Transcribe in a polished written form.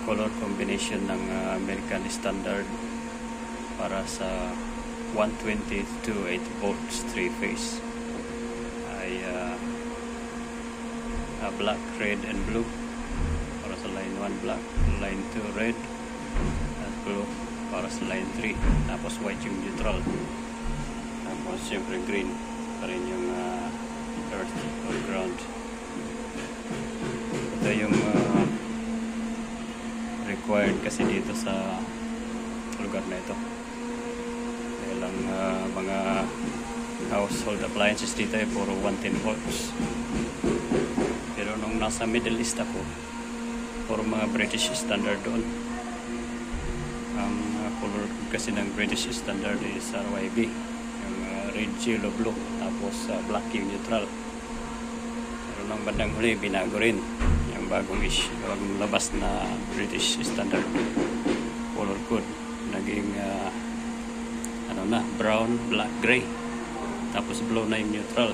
color combination ng American Standard para sa 120 to 80 volts 3-phase ay black, red, and blue. Para sa line 1 black, line 2 red, at blue para sa line 3. Tapos white yung neutral. Tapos syempre green pa rin yung earth or ground. Ito yung required kasi dito sa lugar na ito. Dahil ang mga household appliances dito ay puro 110 volts. Pero nung nasa Middle East ako, puro mga British Standard doon. Ang color kasi ng British Standard is RYB, yung red, yellow, blue, tapos black yung neutral. Pero nung bandang huli, binago rin yung bagong labas na British Standard color code. Naging brown, black, gray, tapos blue na yung neutral.